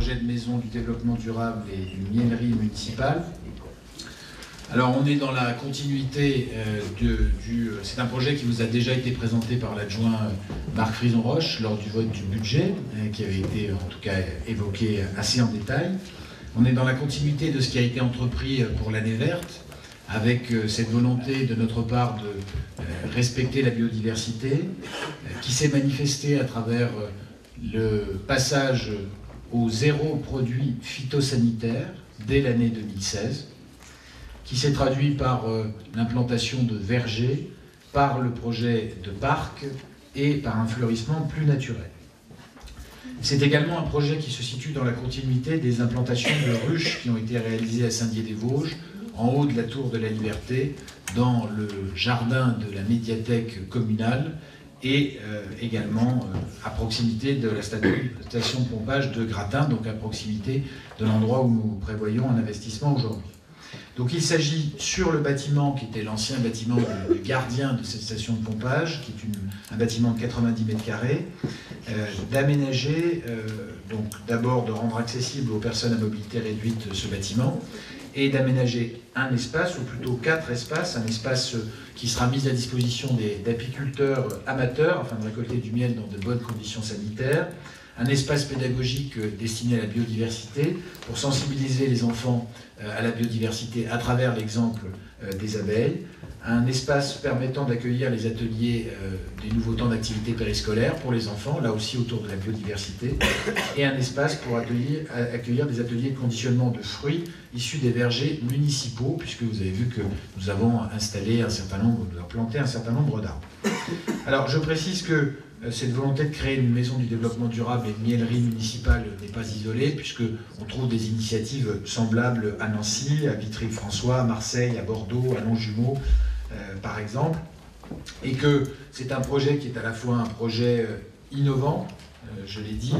projet de maison du développement durable et d'une miellerie municipale. Alors on est dans la continuité c'est un projet qui vous a déjà été présenté par l'adjoint Marc Frison-Roche lors du vote du budget, qui avait été en tout cas évoqué assez en détail. On est dans la continuité de ce qui a été entrepris pour l'année verte, avec cette volonté de notre part de respecter la biodiversité, qui s'est manifestée à travers le passage au zéro produit phytosanitaire dès l'année 2016, qui s'est traduit par l'implantation de vergers, par le projet de parc et par un fleurissement plus naturel. C'est également un projet qui se situe dans la continuité des implantations de ruches qui ont été réalisées à Saint-Dié-des-Vosges, en haut de la Tour de la Liberté, dans le jardin de la médiathèque communale et également à proximité de la station de pompage de Gratin, donc à proximité de l'endroit où nous prévoyons un investissement aujourd'hui. Donc il s'agit sur le bâtiment qui était l'ancien bâtiment de gardien de cette station de pompage, qui est un bâtiment de 90 mètres carrés, d'aménager, donc d'abord de rendre accessible aux personnes à mobilité réduite ce bâtiment, et d'aménager un espace, ou plutôt 4 espaces, un espace qui sera mis à disposition d'apiculteurs amateurs afin de récolter du miel dans de bonnes conditions sanitaires, un espace pédagogique destiné à la biodiversité pour sensibiliser les enfants à la biodiversité à travers l'exemple des abeilles, un espace permettant d'accueillir les ateliers des nouveaux temps d'activité périscolaire pour les enfants, là aussi autour de la biodiversité, et un espace pour accueillir des ateliers de conditionnement de fruits issus des vergers municipaux, puisque vous avez vu que nous avons planté un certain nombre d'arbres. Alors je précise que cette volonté de créer une maison du développement durable et une miellerie municipale n'est pas isolée, puisqu'on trouve des initiatives semblables à Nancy, à Vitry-le-François, à Marseille, à Bordeaux, à Longjumeau, par exemple, et que c'est un projet qui est à la fois un projet innovant, je l'ai dit,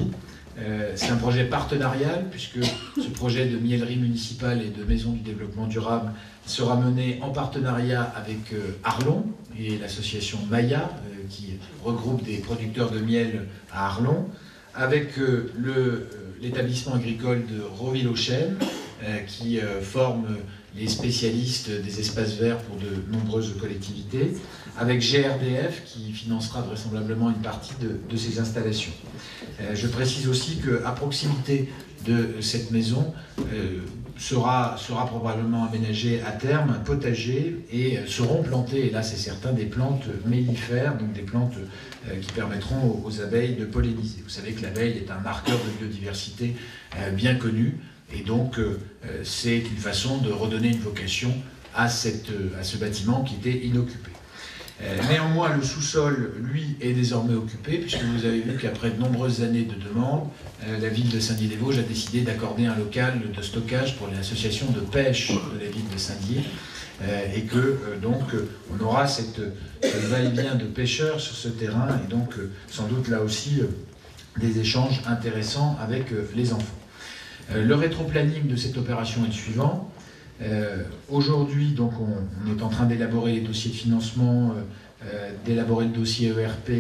c'est un projet partenarial, puisque ce projet de miellerie municipale et de maison du développement durable sera mené en partenariat avec Arlon et l'association Maya, qui regroupe des producteurs de miel à Arlon, avec l'établissement agricole de Roville-aux-Chênes, qui forme les spécialistes des espaces verts pour de nombreuses collectivités, avec GRDF, qui financera vraisemblablement une partie de ces installations. Je précise aussi qu'à proximité de cette maison sera probablement aménagé à terme un potager et seront plantées, et là c'est certain, des plantes mellifères, donc des plantes qui permettront aux abeilles de polliniser. Vous savez que l'abeille est un marqueur de biodiversité bien connu, et donc c'est une façon de redonner une vocation à ce bâtiment qui était inoccupé. Néanmoins, le sous-sol, lui, est désormais occupé, puisque vous avez vu qu'après de nombreuses années de demande, la ville de Saint-Dié-des-Vosges a décidé d'accorder un local de stockage pour l'association de pêche de la ville de Saint-Dié, et que donc on aura cette va-et-vient de pêcheurs sur ce terrain, et donc sans doute là aussi des échanges intéressants avec les enfants. Le rétro-planning de cette opération est le suivant. Aujourd'hui, donc, on est en train d'élaborer les dossiers de financement, d'élaborer le dossier ERP,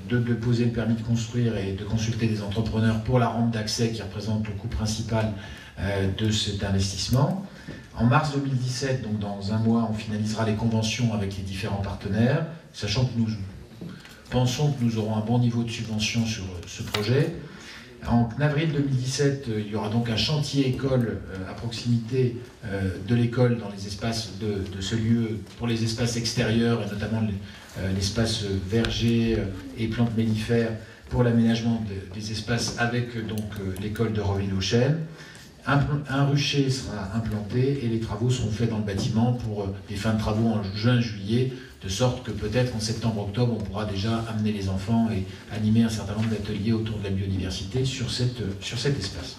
de poser le permis de construire et de consulter des entrepreneurs pour la rampe d'accès qui représente le coût principal de cet investissement. En mars 2017, donc dans un mois, on finalisera les conventions avec les différents partenaires, sachant que nous pensons que nous aurons un bon niveau de subvention sur ce projet. En avril 2017, il y aura donc un chantier école à proximité de l'école dans les espaces de ce lieu pour les espaces extérieurs et notamment l'espace verger et plantes mellifères pour l'aménagement des espaces avec donc l'école de Roville-aux-Chênes. Un rucher sera implanté et les travaux seront faits dans le bâtiment pour des fins de travaux en juin-juillet, de sorte que peut-être en septembre-octobre, on pourra déjà amener les enfants et animer un certain nombre d'ateliers autour de la biodiversité sur cet espace.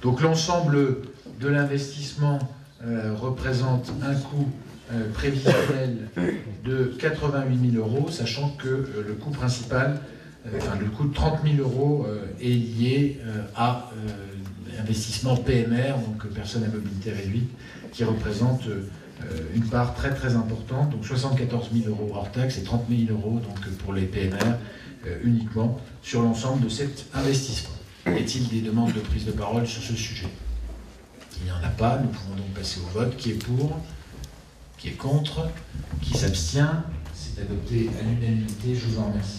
Donc l'ensemble de l'investissement représente un coût prévisionnel de 88 000 €, sachant que le coût principal, le coût de 30 000 € est lié à investissement PMR, donc personnes à mobilité réduite, qui représente une part très très importante, donc 74 000 € hors taxe et 30 000 € donc pour les PMR uniquement sur l'ensemble de cet investissement. Y a-t-il des demandes de prise de parole sur ce sujet? Il n'y en a pas, nous pouvons donc passer au vote. Qui est pour? Qui est contre? Qui s'abstient? C'est adopté à l'unanimité, je vous en remercie.